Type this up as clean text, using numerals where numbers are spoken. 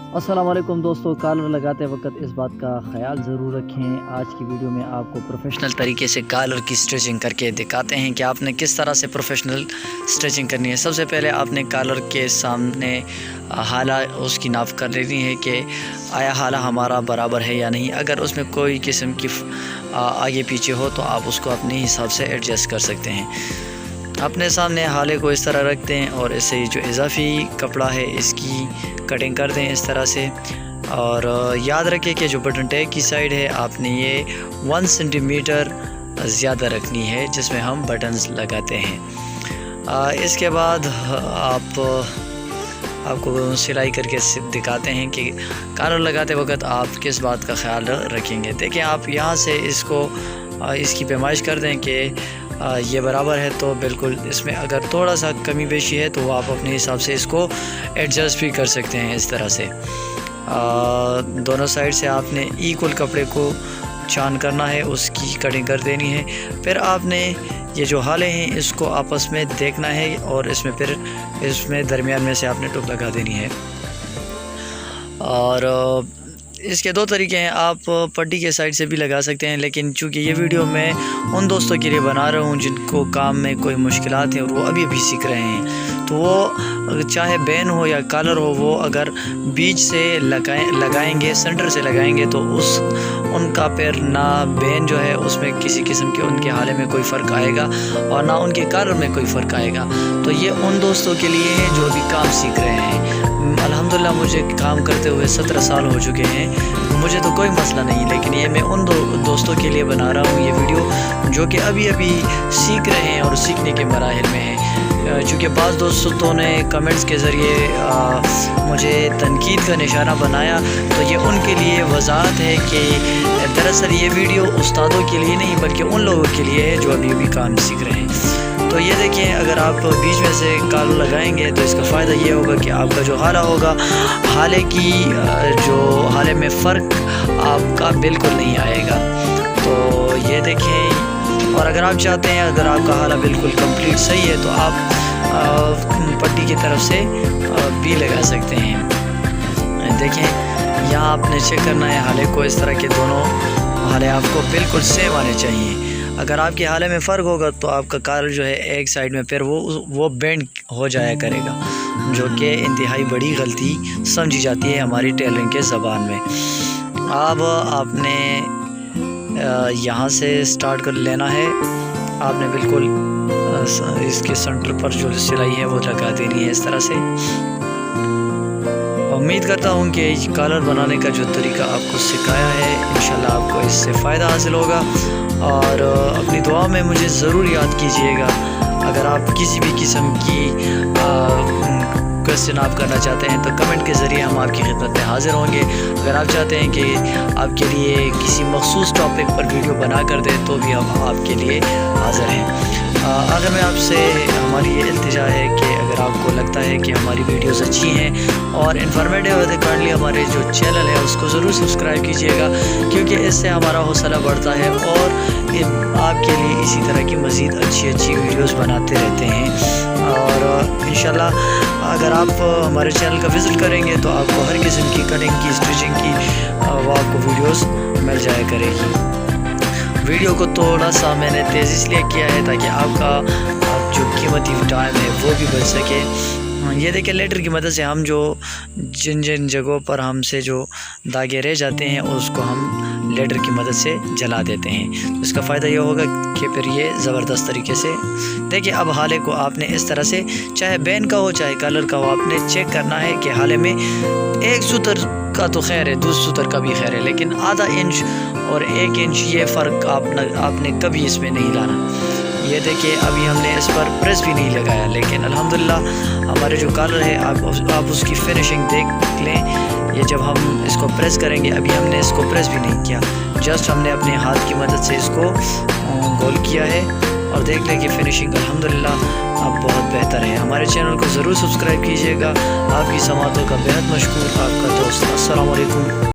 अस्सलाम वालेकुम दोस्तों, कॉलर लगाते वक्त इस बात का ख्याल ज़रूर रखें। आज की वीडियो में आपको प्रोफेशनल तरीके से कॉलर की स्टिचिंग करके दिखाते हैं कि आपने किस तरह से प्रोफेशनल स्टिचिंग करनी है। सबसे पहले आपने कॉलर के सामने हाला उसकी नाप कर लेनी है कि आया हाला हमारा बराबर है या नहीं। अगर उसमें कोई किस्म की आगे पीछे हो तो आप उसको अपने हिसाब से एडजस्ट कर सकते हैं। अपने सामने हाले को इस तरह रखते हैं और इससे जो इजाफी कपड़ा है इसकी कटिंग कर दें इस तरह से। और याद रखें कि जो बटन टैग की साइड है आपने ये 1 सेंटीमीटर ज़्यादा रखनी है जिसमें हम बटन्स लगाते हैं। इसके बाद आपको सिलाई करके दिखाते हैं कि कॉलर लगाते वक्त आप किस बात का ख्याल रखेंगे। देखें, आप यहाँ से इसकी पैमाइश कर दें कि ये बराबर है तो बिल्कुल इसमें अगर थोड़ा सा कमी बेशी है तो आप अपने हिसाब से इसको एडजस्ट भी कर सकते हैं। इस तरह से दोनों साइड से आपने इक्वल कपड़े को चान करना है, उसकी कटिंग कर देनी है। फिर आपने ये जो हाले हैं इसको आपस में देखना है और इसमें दरमियान में से आपने टुक लगा देनी है। और इसके 2 तरीके हैं, आप पट्टी के साइड से भी लगा सकते हैं, लेकिन चूँकि ये वीडियो मैं उन दोस्तों के लिए बना रहा हूँ जिनको काम में कोई मुश्किलात हैं और वो अभी सीख रहे हैं, तो वो चाहे बैन हो या कॉलर हो, वो अगर बीच से लगाएंगे, सेंटर से लगाएंगे तो उनका पैर ना बैन जो है उसमें किसी किस्म के उनके हाले में कोई फ़र्क आएगा और ना उनके कॉलर में कोई फ़र्क आएगा। तो ये उन दोस्तों के लिए है जो अभी काम सीख रहे हैं। अल्हम्दुलिल्लाह मुझे काम करते हुए 17 साल हो चुके हैं, मुझे तो कोई मसला नहीं, लेकिन ये मैं उन दोस्तों के लिए बना रहा हूँ ये वीडियो जो कि अभी सीख रहे हैं और सीखने के मराहिल में हैं। चूँकि बाज़ दोस्तों ने कमेंट्स के ज़रिए मुझे तनकीद का निशाना बनाया, तो ये उनके लिए वजाहत है कि दरअसल ये वीडियो उस्तादों के लिए नहीं बल्कि उन लोगों के लिए है जो अभी काम सीख रहे हैं। तो ये देखिए, अगर आप बीच में से कॉलर लगाएंगे तो इसका फ़ायदा ये होगा कि आपका जो हाला होगा, हाले में फ़र्क आपका बिल्कुल नहीं आएगा। तो ये देखें, और अगर आप चाहते हैं अगर आपका हाला बिल्कुल कंप्लीट सही है तो आप पट्टी की तरफ से भी लगा सकते हैं। देखें, यहाँ आपने चेक करना है हाले को, इस तरह के दोनों हाले आपको बिल्कुल सेम आने चाहिए। अगर आपके हाले में फ़र्क होगा तो आपका कॉलर जो है एक साइड में फिर वो बेंड हो जाया करेगा, जो कि इंतहाई बड़ी गलती समझी जाती है हमारी टेलरिंग के ज़बान में। अब आपने यहाँ से स्टार्ट कर लेना है, आपने बिल्कुल इसके सेंटर पर जो सिलाई है वो लगा देनी है इस तरह से। उम्मीद करता हूँ कि कॉलर बनाने का जो तरीका आपको सिखाया है इंशाल्लाह आपको इससे फ़ायदा हासिल होगा। और अपनी दुआ में मुझे ज़रूर याद कीजिएगा। अगर आप किसी भी किस्म की क्वेश्चन आप करना चाहते हैं तो कमेंट के ज़रिए हम आपकी खिदमत में हाज़िर होंगे। अगर आप चाहते हैं कि आपके लिए किसी मखसूस टॉपिक पर वीडियो बना कर दें तो भी हम आपके लिए हाज़िर हैं। अगर मैं आपसे हमारी ये इल्तिजा है कि अगर आपको लगता है कि हमारी वीडियोस अच्छी हैं और इन्फॉर्मेटिव है तो काइंडली हमारे जो चैनल है उसको ज़रूर सब्सक्राइब कीजिएगा, क्योंकि इससे हमारा हौसला बढ़ता है और आपके लिए इसी तरह की मज़ीद अच्छी वीडियोस बनाते रहते हैं। और इंशाल्लाह अगर आप हमारे चैनल का विज़िट करेंगे तो आपको हर किस्म की कटिंग की, स्टिचिंग की वो आपको वीडियोस मिल जाया करेगी। वीडियो को थोड़ा सा मैंने तेज़ी इसलिए किया है ताकि आपका जो कीमती टाइम है वो भी बच सके। ये देखिए, लेटर की मदद से हम जिन जगहों पर हमसे जो दागे रह जाते हैं उसको हम लेटर की मदद से जला देते हैं। तो इसका फ़ायदा ये होगा कि फिर ये ज़बरदस्त तरीके से देखिए। अब हाले को आपने इस तरह से, चाहे बैन का हो चाहे कॉलर का हो, आपने चेक करना है कि हाले में 1 सूतर का तो खैर है, 2 सूतर का भी खैर है, लेकिन आधा इंच और 1 इंच ये फ़र्क आपने कभी इसमें नहीं लाना। ये देखिए, अभी हमने इस पर प्रेस भी नहीं लगाया, लेकिन अल्हम्दुलिल्लाह हमारे जो कॉलर है आप उसकी फिनिशिंग देख लें। ये जब हम इसको प्रेस करेंगे, अभी हमने इसको प्रेस भी नहीं किया, जस्ट हमने अपने हाथ की मदद से इसको गोल किया है और देख लें कि फिनिशिंग अल्हम्दुलिल्लाह अब बहुत बेहतर है। हमारे चैनल को ज़रूर सब्सक्राइब कीजिएगा। आपकी समातों का बेहद मशकूर, आपका दोस्त। अस्सलाम वालेकुम।